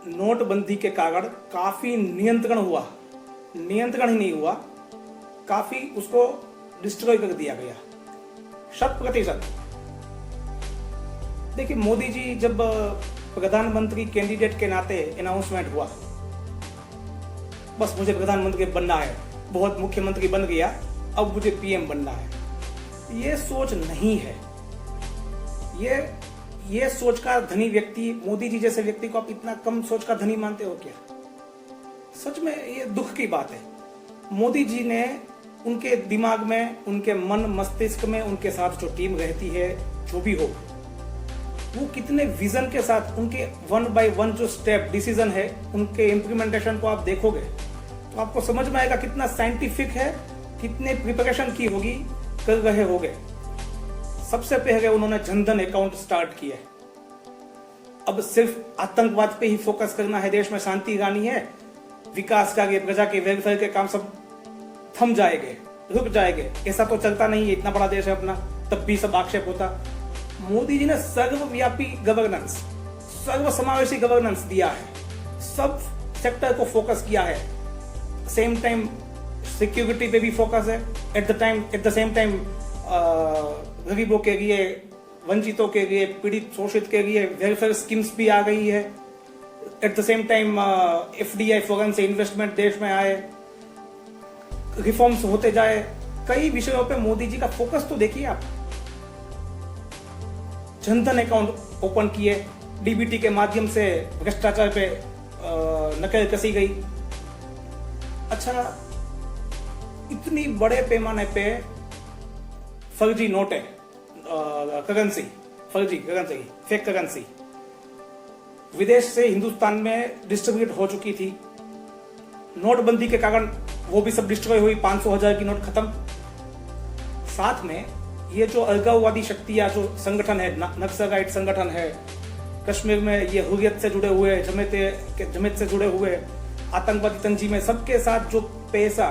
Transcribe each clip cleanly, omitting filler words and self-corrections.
नोटबंदी के कारण काफी नियंत्रण हुआ, नियंत्रण ही नहीं हुआ, काफी उसको डिस्ट्रॉय कर दिया गया 100%। देखिए, मोदी जी जब प्रधानमंत्री कैंडिडेट के नाते अनाउंसमेंट हुआ, बस मुझे प्रधानमंत्री बनना है, बहुत मुख्यमंत्री बन गया, अब मुझे पीएम बनना है, ये सोच नहीं है। ये सोच का धनी व्यक्ति, मोदी जी जैसे व्यक्ति को आप इतना कम सोच का धनी मानते हो क्या? सच में ये दुख की बात है। मोदी जी ने उनके दिमाग में, उनके मन मस्तिष्क में, उनके साथ जो टीम रहती है, जो भी हो, वो कितने विजन के साथ उनके 1 by 1 जो स्टेप डिसीजन है, उनके इम्प्लीमेंटेशन को आप देखोगे तो आपको समझ में आएगा कितना साइंटिफिक है, कितने प्रिपरेशन की होगी, कर रहे होगे। सबसे पहले उन्होंने जनधन अकाउंट स्टार्ट किया। अब सिर्फ आतंकवाद पे ही फोकस करना है, देश में शांति लानी है, विकास का, प्रजा के वेलफेयर के काम सब थम जाएंगे, रुक जाएंगे, ऐसा तो चलता नहीं है, इतना बड़ा देश है अपना, तब भी सब आक्षेप होता। मोदी जी ने सर्वव्यापी गवर्नेंस, सर्व समावेशी गवर्नेंस दिया है, सब सेक्टर को फोकस किया है, सेम टाइम सिक्योरिटी पे भी फोकस है, एट द सेम टाइम गरीबों के लिए, वंचितों के लिए, पीड़ित शोषित के लिए वेलफेयर स्कीम्स भी आ गई है, at the same time FDI foreign से इन्वेस्टमेंट देश में आए, रिफॉर्म्स होते जाए, कई विषयों पे मोदी जी का फोकस तो देखिए आप। जनधन अकाउंट ओपन किए, DBT के माध्यम से भ्रष्टाचार पे नकेल कसी गई। अच्छा, इतनी बड़े पैमाने पे फर्जी नोट है, करेंसी, फर्जी करेंसी, फेक करेंसी विदेश से हिंदुस्तान में डिस्ट्रीब्यूट हो चुकी थी। नोटबंदी के कारण वो भी सब डिस्ट्रॉय हुई, 500,000 की नोट खत्म। साथ में ये जो अलगाववादी शक्तियां, जो संगठन है, नक्सलाइट संगठन है, कश्मीर में ये हुर्रियत से जुड़े हुए, जमात से जुड़े हुए आतंकवादी तंजीमें, सबके साथ जो पैसा,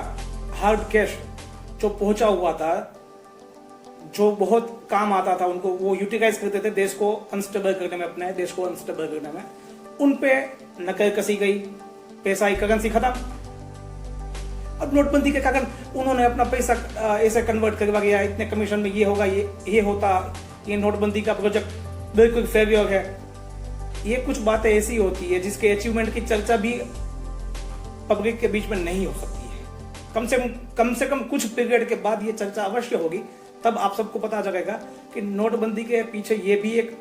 हार्ड कैश जो पहुंचा हुआ था, जो बहुत काम आता था उनको, वो यूटिलाइज करते थे देश को अनस्टेबल करने में, अपने देश को अनस्टेबल करने में, उन पे नकल कसी गई, पैसा की करेंसी खत्म। अब नोटबंदी के कारण उन्होंने अपना पैसा ऐसे कन्वर्ट करवा गया, इतने कमीशन में ये होगा, ये होता, ये नोटबंदी का प्रोजेक्ट बिल्कुल फेलियर है। ये कुछ बातें ऐसी होती है जिसके अचीवमेंट की चर्चा भी पब्लिक के बीच में नहीं हो सकती है। कम से कम कुछ पीरियड के बाद ये चर्चा अवश्य होगी, तब आप सबको पता चलेगा कि नोटबंदी के पीछे ये भी एक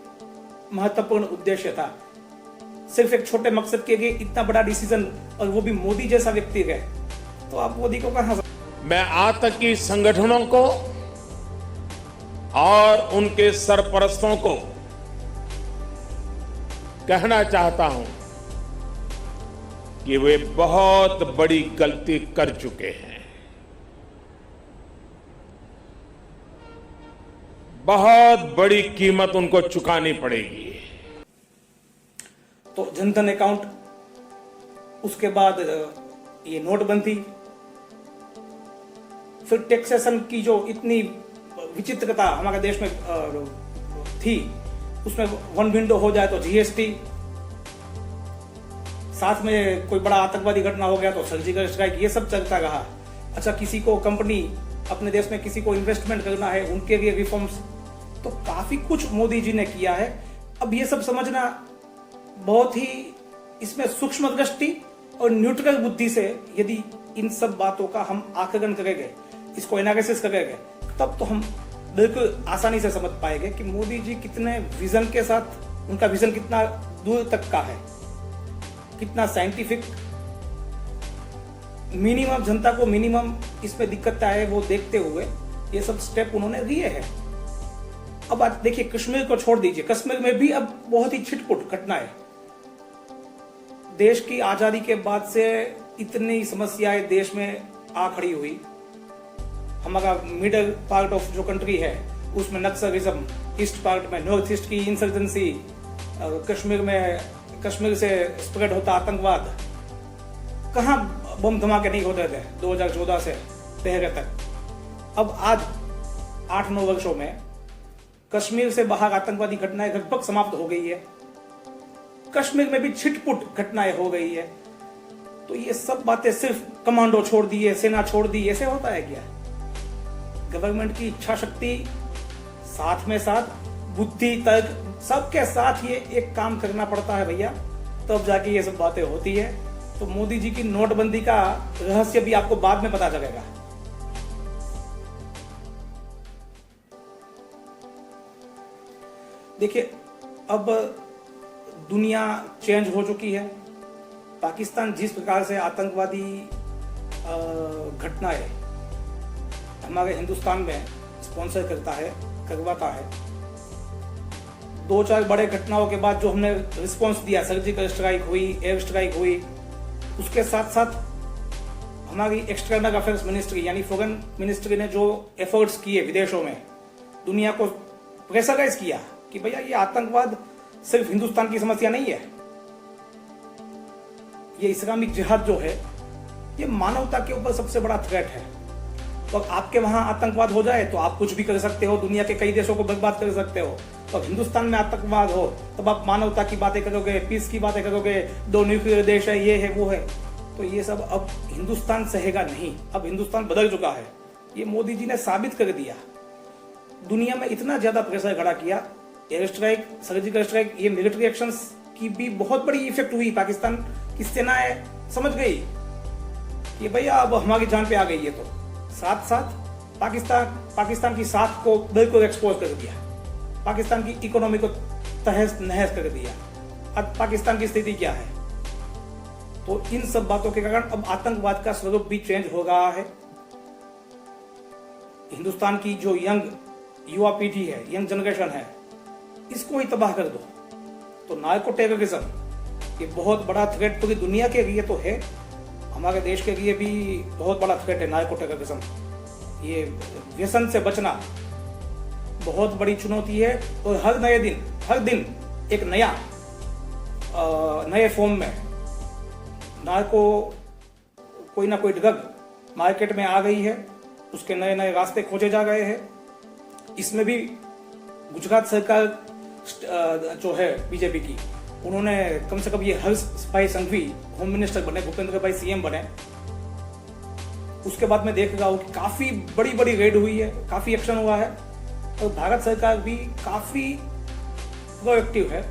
महत्वपूर्ण उद्देश्य था। सिर्फ एक छोटे मकसद के लिए इतना बड़ा डिसीजन, और वो भी मोदी जैसा व्यक्ति गए, तो आप मोदी को कहां। मैं आतंकी संगठनों को और उनके सरपरस्तों को कहना चाहता हूं कि वे बहुत बड़ी गलती कर चुके हैं। बहुत बड़ी कीमत उनको चुकानी पड़ेगी। तो जनधन अकाउंट, उसके बाद ये नोटबंदी, फिर टैक्सेशन की जो इतनी विचित्रता हमारे देश में थी, उसमें वन विंडो हो जाए तो GST, साथ में कोई बड़ा आतंकवादी घटना हो गया तो सर्जिकल स्ट्राइक, ये सब चलता रहा। अच्छा, किसी को कंपनी, अपने देश में किसी को इन्वेस्टमेंट करना है, उनके लिए रिफॉर्म्स, तो काफी कुछ मोदी जी ने किया है। अब ये सब समझना बहुत ही, इसमें सूक्ष्म दृष्टि और न्यूट्रल बुद्धि से यदि इन सब बातों का हम आकलन करेंगे, इसको एनालिसिस करेंगे, तब तो हम बिल्कुल आसानी से समझ पाएंगे कि मोदी जी कितने विजन के साथ, उनका विजन कितना दूर तक का है, कितना साइंटिफिक, मिनिमम जनता को मिनिमम इसमें दिक्कत आए वो देखते हुए ये सब स्टेप उन्होंने लिए हैं। अब आज देखिए, कश्मीर को छोड़ दीजिए, कश्मीर में भी अब बहुत ही छिटपुट घटना है। देश की आजादी के बाद से इतनी समस्याएं देश में आ खड़ी हुई। हमारा मिडल पार्ट ऑफ जो कंट्री है उसमें नक्सलिज्म, ईस्ट पार्ट में नॉर्थ ईस्ट की इंसर्जेंसी, कश्मीर से स्प्रेड होता आतंकवाद, कहां बम धमाके नहीं होते थे 2014 से पहले तक। अब आज 8-9 वर्षों में कश्मीर से बाहर आतंकवादी घटनाएं लगभग समाप्त हो गई है। कश्मीर में भी छिटपुट घटनाएं हो गई है। तो ये सब बातें सिर्फ कमांडो छोड़ दिए, सेना छोड़ दी, ऐसे होता है क्या? गवर्नमेंट की इच्छा शक्ति, साथ में साथ बुद्धि, तर्क, सबके साथ ये एक काम करना पड़ता है भैया, तब जाके ये सब बातें होती है। तो मोदी जी की नोटबंदी का रहस्य भी आपको बाद में पता चलेगा। देखिए, अब दुनिया चेंज हो चुकी है। पाकिस्तान जिस प्रकार से आतंकवादी घटनाएं हमारे हिंदुस्तान में स्पॉन्सर करता है, करवाता है, 2-4 बड़े घटनाओं के बाद जो हमने रिस्पॉन्स दिया, सर्जिकल स्ट्राइक हुई, एयर स्ट्राइक हुई, उसके साथ साथ हमारी एक्सटर्नल अफेयर्स मिनिस्ट्री यानी फॉरेन मिनिस्ट्री ने जो एफर्ट्स किए विदेशों में, दुनिया को प्रेशराइज किया कि भैया ये आतंकवाद सिर्फ हिंदुस्तान की समस्या नहीं है, ये इस्लामिक जिहाद जो है ये मानवता के ऊपर सबसे बड़ा थ्रेट है। तो आपके वहां आतंकवाद हो जाए तो आप कुछ भी कर सकते हो, दुनिया के कई देशों को बर्बाद कर सकते हो। तो हिंदुस्तान में आतंकवाद हो तब आप मानवता की बातें करोगे, पीस की बातें करोगे, 2 न्यूक्लियर देश है, ये है, वो है। तो ये सब अब हिंदुस्तान सहेगा नहीं। अब हिंदुस्तान बदल चुका है, ये मोदी जी ने साबित कर दिया। दुनिया में इतना ज्यादा प्रेशर खड़ा किया, एयर स्ट्राइक, सर्जिकल स्ट्राइक, ये मिलिट्री एक्शंस की भी बहुत बड़ी इफेक्ट हुई। पाकिस्तान की सेनाएं समझ गई कि भैया अब हमारी जान पे आ गई है। तो साथ साथ पाकिस्तान की साख को बिल्कुल एक्सपोज कर दिया, पाकिस्तान की इकोनॉमी को तहस नहस कर दिया। अब पाकिस्तान की स्थिति क्या है? तो इन सब बातों के कारण अब आतंकवाद का स्वरूप भी चेंज हो रहा है। हिंदुस्तान की जो यंग युवा पीढ़ी है, यंग जनरेशन है, इसको ही तबाह कर दो। तो नार्को टेररिज्म ये बहुत बड़ा थ्रेट पूरी दुनिया के लिए तो है, हमारे देश के लिए भी बहुत बड़ा थ्रेट है नार्को टेररिज्म। ये व्यसन से बचना बहुत बड़ी चुनौती है। और हर दिन एक नए फॉर्म में नार्को, कोई ना कोई ड्रग मार्केट में आ गई है, उसके नए नए रास्ते खोजे जा गए हैं। इसमें भी गुजरात सरकार जो है बीजेपी की, उन्होंने कम से कम ये हर्ष भाई संघवी होम मिनिस्टर बने, भूपेंद्र भाई सीएम बने। उसके बाद मैं देख रहा हूँ कि काफी बड़ी बड़ी रेड हुई है, काफी एक्शन हुआ है। और भारत सरकार भी काफी प्रोएक्टिव है,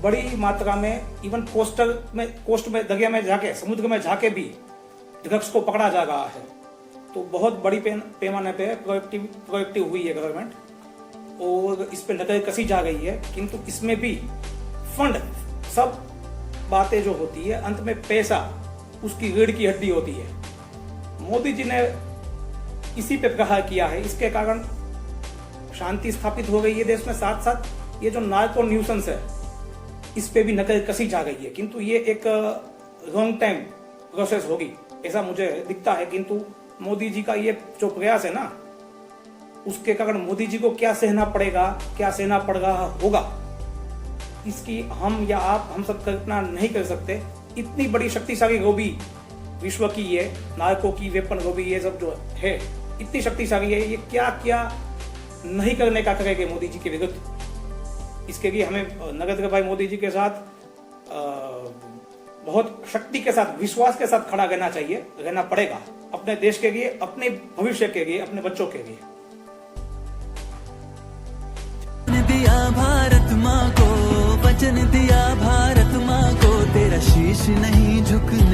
बड़ी मात्रा में इवन कोस्ट में दरिया में जाके, समुद्र में जाके भी ड्रग्स को पकड़ा जा रहा है। तो बहुत बड़ी पैमाने पे प्रोएक्टिव हुई है गवर्नमेंट और इस पे नजर कसी जा गई है। किंतु इसमें भी फंड, सब बातें जो होती है, अंत में पैसा उसकी रीढ़ की हड्डी होती है। मोदी जी ने इसी पे प्रहार किया है, इसके कारण शांति स्थापित हो गई है देश में। साथ साथ ये जो नार्को न्यूसेंस है, इस पे भी नजर कसी जा गई है। किंतु ये एक लॉन्ग टाइम प्रोसेस होगी ऐसा मुझे दिखता है। किंतु मोदी जी का ये जो प्रयास है ना, उसके कारण मोदी जी को क्या सहना पड़ेगा, क्या सहना पड़ रहा होगा, इसकी हम या आप, हम सब कल्पना नहीं कर सकते। इतनी बड़ी शक्तिशाली लॉबी विश्व की, ये नार्को की वेपन लॉबी, ये सब जो है इतनी शक्तिशाली है, ये क्या क्या नहीं करने का करेंगे मोदी जी के विरुद्ध। इसके लिए हमें नरेंद्र भाई मोदी जी के साथ बहुत शक्ति के साथ, विश्वास के साथ खड़ा रहना चाहिए, रहना पड़ेगा अपने देश के लिए, अपने भविष्य के लिए, अपने बच्चों के लिए। दिया भारत माँ को, वचन दिया भारत माँ को, तेरा शीश नहीं झुकने